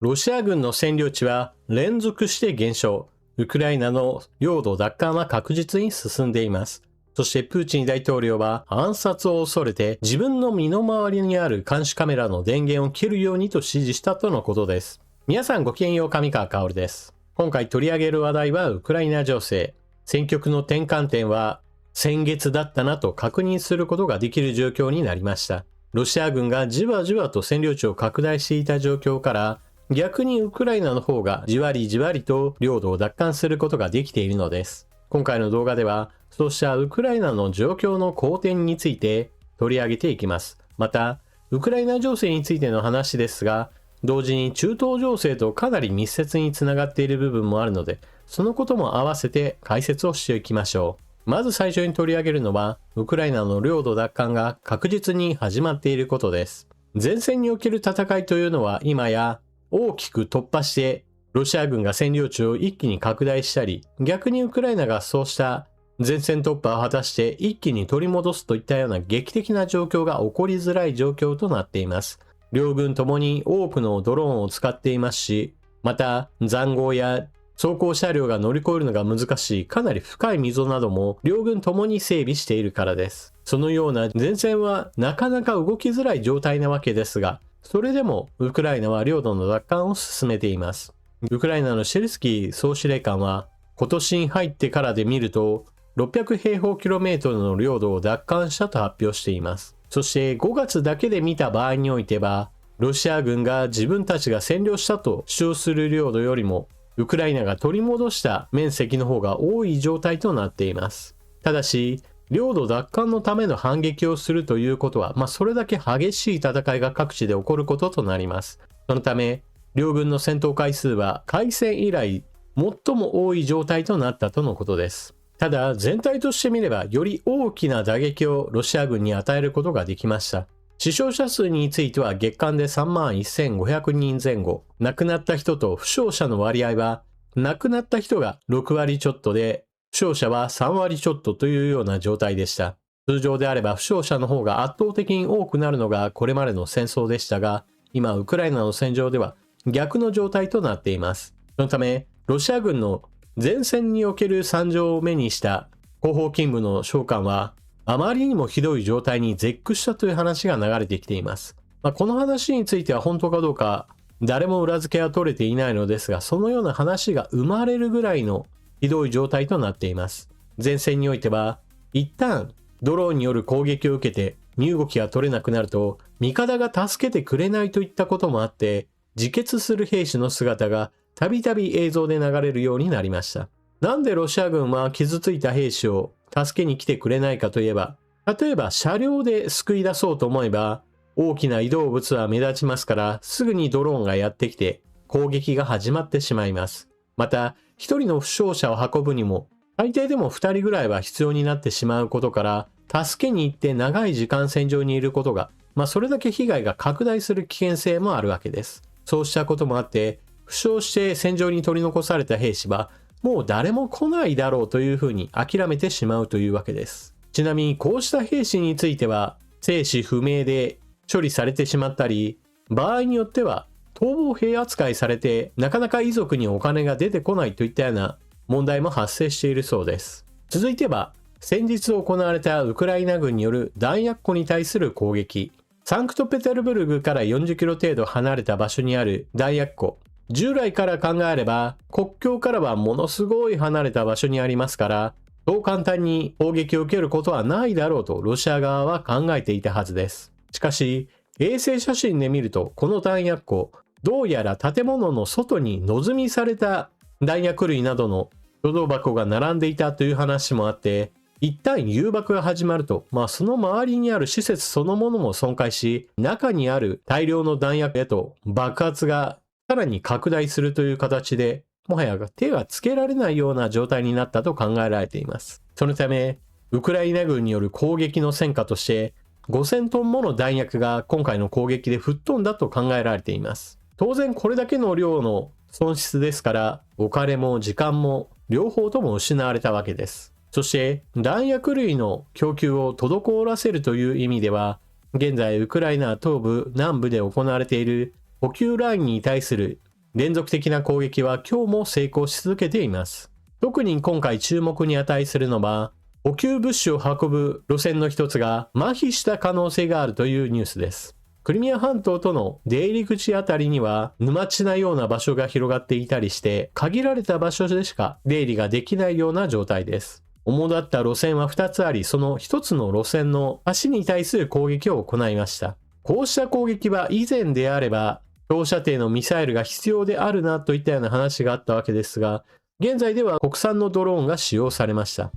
ロシア軍の占領地は連続して減少。ウクライナの領土奪還は確実に進んでいます。そしてプーチン大統領は暗殺を恐れて自分の身の回りにある監視カメラの電源を切るようにと指示したとのことです。皆さんごきげんよう、上川薫です。今回取り上げる話題はウクライナ情勢。戦局の転換点は先月だったなと確認することができる状況になりました。ロシア軍がじわじわと占領地を拡大していた状況から逆にウクライナの方がじわりじわりと領土を奪還することができているのです。今回の動画ではそうしたウクライナの状況の好転について取り上げていきます。また、ウクライナ情勢についての話ですが、同時に中東情勢とかなり密接につながっている部分もあるので、そのことも合わせて解説をしていきましょう。まず最初に取り上げるのは、ウクライナの領土奪還が確実に始まっていることです。前線における戦いというのは今や大きく突破して、ロシア軍が占領地を一気に拡大したり、逆にウクライナがそうした前線突破を果たして一気に取り戻すといったような劇的な状況が起こりづらい状況となっています。両軍ともに多くのドローンを使っていますし、また塹壕や装甲車両が乗り越えるのが難しいかなり深い溝なども両軍ともに整備しているからです。そのような前線はなかなか動きづらい状態なわけですが、それでもウクライナは領土の奪還を進めています。ウクライナのシェルスキー総司令官は今年に入ってからで見ると600平方キロメートルの領土を奪還したと発表しています。そして5月だけで見た場合においては、ロシア軍が自分たちが占領したと主張する領土よりも、ウクライナが取り戻した面積の方が多い状態となっています。ただし、領土奪還のための反撃をするということは、それだけ激しい戦いが各地で起こることとなります。そのため、両軍の戦闘回数は開戦以来、最も多い状態となったとのことです。ただ全体として見ればより大きな打撃をロシア軍に与えることができました。死傷者数については月間で31,500人前後、亡くなった人と負傷者の割合は亡くなった人が6割ちょっとで負傷者は3割ちょっとというような状態でした。通常であれば負傷者の方が圧倒的に多くなるのがこれまでの戦争でしたが、今ウクライナの戦場では逆の状態となっています。そのためロシア軍の前線における惨状を目にした後方勤務の将官はあまりにもひどい状態に絶句したという話が流れてきています。この話については本当かどうか誰も裏付けは取れていないのですが、そのような話が生まれるぐらいのひどい状態となっています。前線においては一旦ドローンによる攻撃を受けて身動きが取れなくなると味方が助けてくれないといったこともあって自決する兵士の姿がたびたび映像で流れるようになりました。なんでロシア軍は傷ついた兵士を助けに来てくれないかといえば、例えば車両で救い出そうと思えば、大きな移動物は目立ちますから、すぐにドローンがやってきて攻撃が始まってしまいます。また、一人の負傷者を運ぶにも、最低でも2人ぐらいは必要になってしまうことから、助けに行って長い時間戦場にいることが、それだけ被害が拡大する危険性もあるわけです。そうしたこともあって、負傷して戦場に取り残された兵士はもう誰も来ないだろうというふうに諦めてしまうというわけです。ちなみにこうした兵士については生死不明で処理されてしまったり、場合によっては逃亡兵扱いされてなかなか遺族にお金が出てこないといったような問題も発生しているそうです。続いては先日行われたウクライナ軍による弾薬庫に対する攻撃。サンクトペテルブルグから40キロ程度離れた場所にある弾薬庫。従来から考えれば国境からはものすごい離れた場所にありますから、そう簡単に砲撃を受けることはないだろうとロシア側は考えていたはずです。しかし衛星写真で見るとこの弾薬庫、どうやら建物の外に野積みされた弾薬類などの貯蔵箱が並んでいたという話もあって、一旦誘爆が始まると、その周りにある施設そのものも損壊し、中にある大量の弾薬へと爆発がさらに拡大するという形で、もはや手がつけられないような状態になったと考えられています。そのため、ウクライナ軍による攻撃の戦果として、5000トンもの弾薬が今回の攻撃で吹っ飛んだと考えられています。当然これだけの量の損失ですから、お金も時間も両方とも失われたわけです。そして弾薬類の供給を滞らせるという意味では、現在ウクライナ東部南部で行われている補給ラインに対する連続的な攻撃は今日も成功し続けています。特に今回注目に値するのは、補給物資を運ぶ路線の一つが麻痺した可能性があるというニュースです。クリミア半島との出入り口あたりには沼地なような場所が広がっていたりして、限られた場所でしか出入りができないような状態です。主だった路線は2つあり、その1つの路線の橋に対する攻撃を行いました。こうした攻撃は以前であれば、長射程のミサイルが必要であるなといったような話があったわけですが、現在では国産のドローンが使用されました。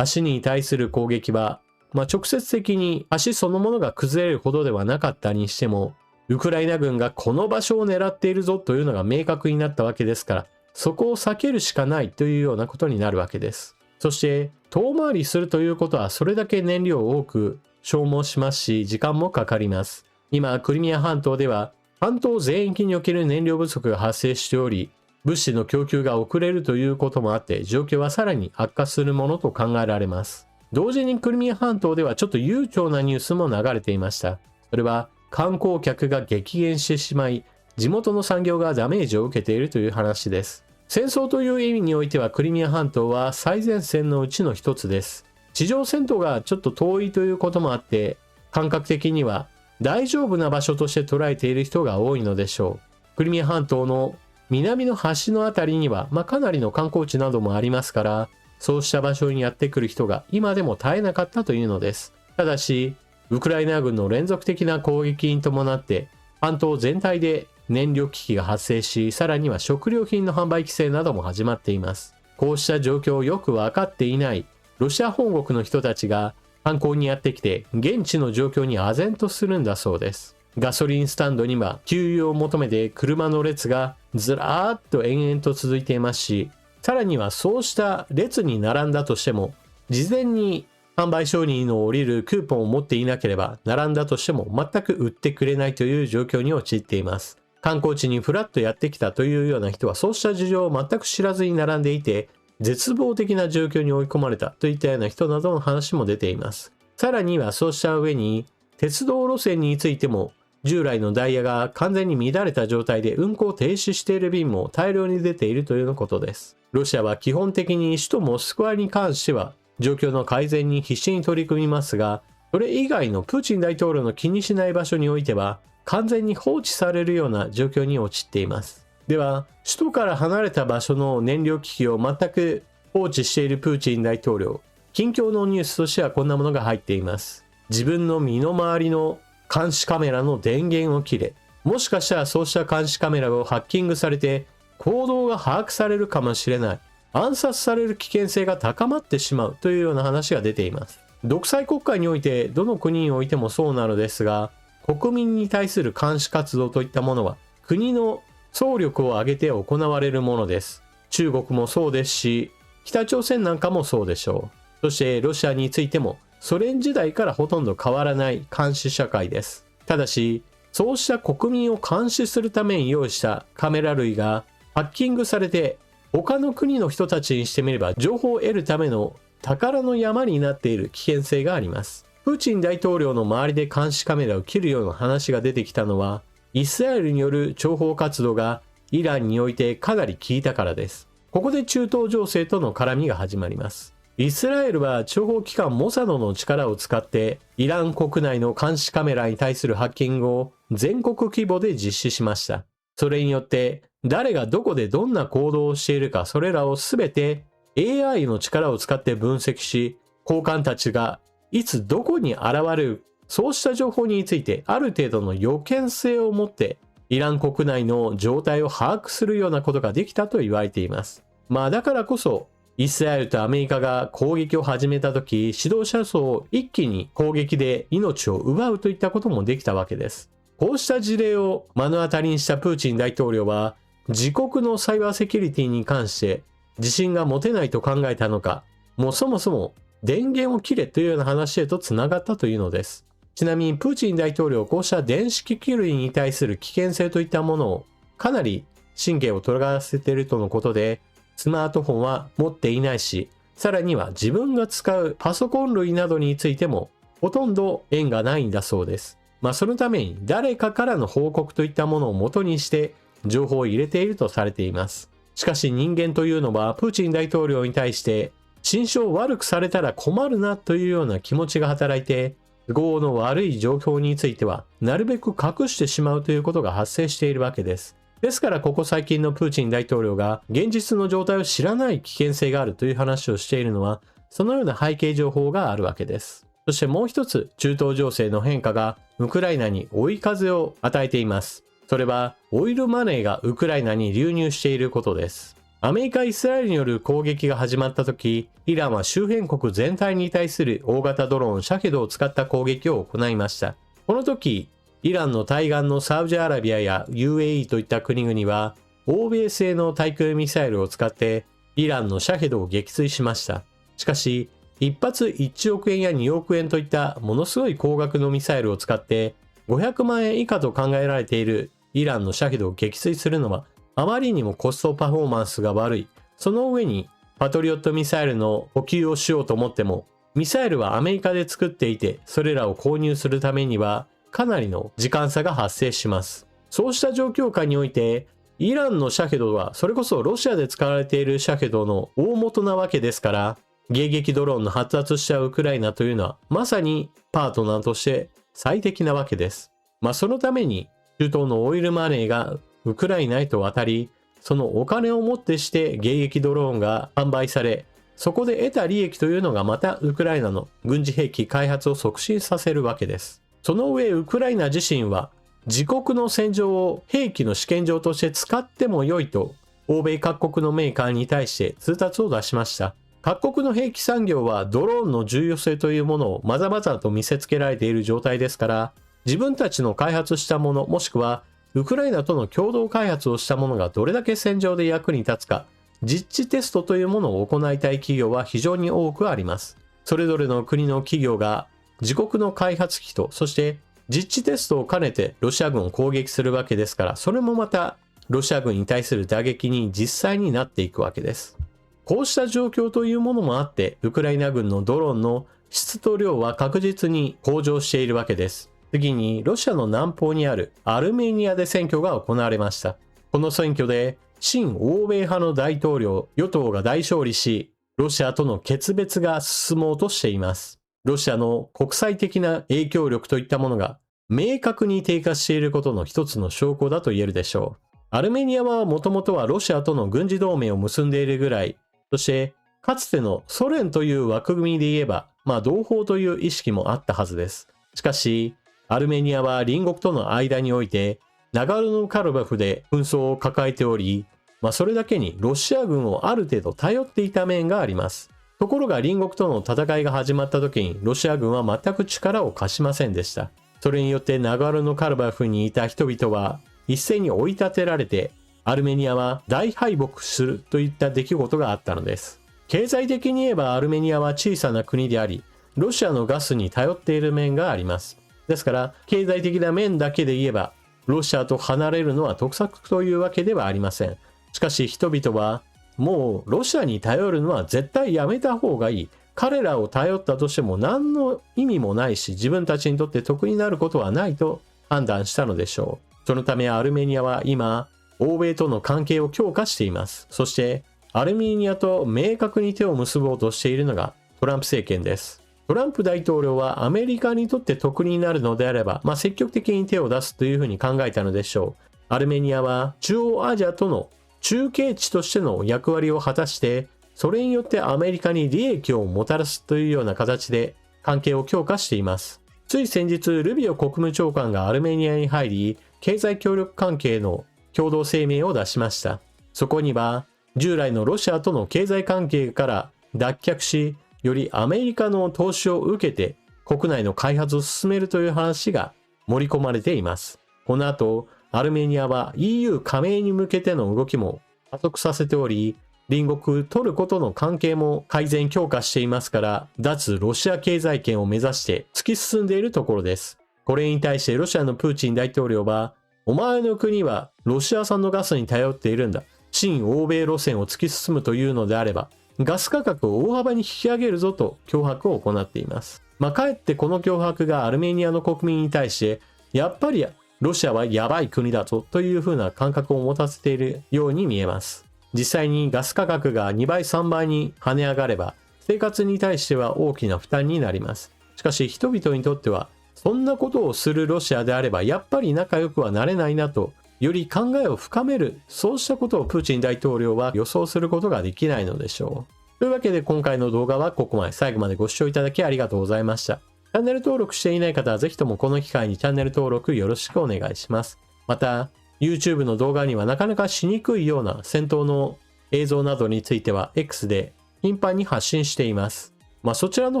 橋に対する攻撃は、直接的に橋そのものが崩れるほどではなかったにしても、ウクライナ軍がこの場所を狙っているぞというのが明確になったわけですから、そこを避けるしかないというようなことになるわけです。そして、遠回りするということはそれだけ燃料を多く消耗しますし、時間もかかります。今、クリミア半島では、半島全域における燃料不足が発生しており、物資の供給が遅れるということもあって、状況はさらに悪化するものと考えられます。同時にクリミア半島ではちょっと悠長なニュースも流れていました。それは観光客が激減してしまい、地元の産業がダメージを受けているという話です。戦争という意味においてはクリミア半島は最前線のうちの一つです。地上戦闘がちょっと遠いということもあって、感覚的には大丈夫な場所として捉えている人が多いのでしょう。クリミア半島の南の端のあたりには、かなりの観光地などもありますから、そうした場所にやってくる人が今でも絶えなかったというのです。ただし、ウクライナ軍の連続的な攻撃に伴って、半島全体で燃料危機が発生し、さらには食料品の販売規制なども始まっています。こうした状況をよく分かっていないロシア本国の人たちが観光にやってきて、現地の状況に唖然とするんだそうです。ガソリンスタンドには給油を求めて車の列がずらーっと延々と続いていますし、さらにはそうした列に並んだとしても、事前に販売承認の下りるクーポンを持っていなければ、並んだとしても全く売ってくれないという状況に陥っています。観光地にフラッとやってきたというような人は、そうした事情を全く知らずに並んでいて、絶望的な状況に追い込まれたといったような人などの話も出ています。さらにはそうした上に、鉄道路線についても、従来のダイヤが完全に乱れた状態で運行停止している便も大量に出ているということです。ロシアは基本的に首都モスクワに関しては状況の改善に必死に取り組みますが、それ以外のプーチン大統領の気にしない場所においては完全に放置されるような状況に陥っています。では、首都から離れた場所の燃料危機を全く放置しているプーチン大統領、近況のニュースとしてはこんなものが入っています。自分の身の回りの監視カメラの電源を切れ、もしかしたらそうした監視カメラをハッキングされて行動が把握されるかもしれない、暗殺される危険性が高まってしまうというような話が出ています。独裁国家においてどの国においてもそうなのですが、国民に対する監視活動といったものは国の総力を挙げて行われるものです。中国もそうですし、北朝鮮なんかもそうでしょう。そしてロシアについてもソ連時代からほとんど変わらない監視社会です。ただし、そうした国民を監視するために用意したカメラ類がハッキングされて、他の国の人たちにしてみれば情報を得るための宝の山になっている危険性があります。プーチン大統領の周りで監視カメラを切るような話が出てきたのは、イスラエルによる諜報活動がイランにおいてかなり効いたからです。ここで中東情勢との絡みが始まります。イスラエルは諜報機関モサドの力を使ってイラン国内の監視カメラに対するハッキングを全国規模で実施しました。それによって誰がどこでどんな行動をしているか、それらをすべて AI の力を使って分析し、高官たちがいつどこに現れる、そうした情報についてある程度の予見性を持ってイラン国内の状態を把握するようなことができたと言われています。だからこそイスラエルとアメリカが攻撃を始めた時、指導者層を一気に攻撃で命を奪うといったこともできたわけです。こうした事例を目の当たりにしたプーチン大統領は、自国のサイバーセキュリティに関して自信が持てないと考えたのか、もうそもそも電源を切れというような話へとつながったというのです。ちなみにプーチン大統領はこうした電子機器類に対する危険性といったものをかなり神経を尖らせているとのことで、スマートフォンは持っていないし、さらには自分が使うパソコン類などについてもほとんど縁がないんだそうです。そのために誰かからの報告といったものを元にして情報を入れているとされています。しかし人間というのはプーチン大統領に対して心象を悪くされたら困るなというような気持ちが働いて、都合の悪い状況についてはなるべく隠してしまうということが発生しているわけです。ですからここ最近のプーチン大統領が現実の状態を知らない危険性があるという話をしているのは、そのような背景情報があるわけです。そしてもう一つ、中東情勢の変化がウクライナに追い風を与えています。それはオイルマネーがウクライナに流入していることです。アメリカ・イスラエルによる攻撃が始まった時、イランは周辺国全体に対する大型ドローンシャヘドを使った攻撃を行いました。この時、イランの対岸のサウジアラビアや UAE といった国々は欧米製の対空ミサイルを使ってイランのシャヘドを撃墜しました。しかし、一発1億円や2億円といったものすごい高額のミサイルを使って500万円以下と考えられているイランのシャヘドを撃墜するのはあまりにもコストパフォーマンスが悪い。その上にパトリオットミサイルの補給をしようと思っても、ミサイルはアメリカで作っていて、それらを購入するためにはかなりの時間差が発生します。そうした状況下において、イランのシャヘドはそれこそロシアで使われているシャヘドの大元なわけですから、迎撃ドローンの発達したウクライナというのはまさにパートナーとして最適なわけです。そのために中東のオイルマネーがウクライナへと渡り、そのお金をもってして迎撃ドローンが販売され、そこで得た利益というのがまたウクライナの軍事兵器開発を促進させるわけです。その上ウクライナ自身は自国の戦場を兵器の試験場として使っても良いと欧米各国のメーカーに対して通達を出しました。各国の兵器産業はドローンの重要性というものをまざまざと見せつけられている状態ですから、自分たちの開発したものもしくはウクライナとの共同開発をしたものがどれだけ戦場で役に立つか、実地テストというものを行いたい企業は非常に多くあります。それぞれの国の企業が自国の開発機と、そして実地テストを兼ねてロシア軍を攻撃するわけですから、それもまたロシア軍に対する打撃に実際になっていくわけです。こうした状況というものもあって、ウクライナ軍のドローンの質と量は確実に向上しているわけです。次にロシアの南方にあるアルメニアで選挙が行われました。この選挙で親欧米派の大統領与党が大勝利し、ロシアとの決別が進もうとしています。ロシアの国際的な影響力といったものが明確に低下していることの一つの証拠だと言えるでしょう。アルメニアはもともとはロシアとの軍事同盟を結んでいるぐらい、そしてかつてのソ連という枠組みで言えば、同胞という意識もあったはずです。しかし、アルメニアは隣国との間において、ナガルノカラバフで紛争を抱えており、それだけにロシア軍をある程度頼っていた面があります。ところが隣国との戦いが始まった時にロシア軍は全く力を貸しませんでした。それによってナガルノカラバフにいた人々は一斉に追い立てられて、アルメニアは大敗北するといった出来事があったのです。経済的に言えばアルメニアは小さな国であり、ロシアのガスに頼っている面があります。ですから、経済的な面だけで言えば、ロシアと離れるのは得策というわけではありません。しかし人々は、もうロシアに頼るのは絶対やめた方がいい。彼らを頼ったとしても何の意味もないし、自分たちにとって得になることはないと判断したのでしょう。そのためアルメニアは今、欧米との関係を強化しています。そして、アルメニアと明確に手を結ぼうとしているのがトランプ政権です。トランプ大統領はアメリカにとって得になるのであれば、積極的に手を出すというふうに考えたのでしょう。アルメニアは中央アジアとの中継地としての役割を果たして、それによってアメリカに利益をもたらすというような形で関係を強化しています。つい先日、ルビオ国務長官がアルメニアに入り、経済協力関係の共同声明を出しました。そこには、従来のロシアとの経済関係から脱却し、よりアメリカの投資を受けて国内の開発を進めるという話が盛り込まれています。この後、アルメニアは EU 加盟に向けての動きも加速させており、隣国トルコとの関係も改善強化していますから、脱ロシア経済圏を目指して突き進んでいるところです。これに対してロシアのプーチン大統領は、お前の国はロシア産のガスに頼っているんだ。親欧米路線を突き進むというのであれば、ガス価格を大幅に引き上げるぞと脅迫を行っています。かえってこの脅迫がアルメニアの国民に対して、やっぱりロシアはやばい国だぞという風な感覚を持たせているように見えます。実際にガス価格が2倍3倍に跳ね上がれば、生活に対しては大きな負担になります。しかし人々にとっては、そんなことをするロシアであればやっぱり仲良くはなれないなと、より考えを深める、そうしたことをプーチン大統領は予想することができないのでしょう。というわけで今回の動画はここまで。最後までご視聴いただきありがとうございました。チャンネル登録していない方はぜひともこの機会にチャンネル登録よろしくお願いします。また、YouTube の動画にはなかなかしにくいような戦闘の映像などについては X で頻繁に発信しています。そちらの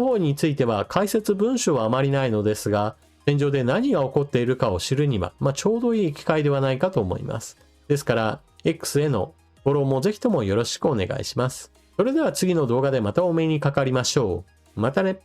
方については解説文章はあまりないのですが、戦場で何が起こっているかを知るには、ちょうどいい機会ではないかと思います。ですから、X へのフォローもぜひともよろしくお願いします。それでは次の動画でまたお目にかかりましょう。またね。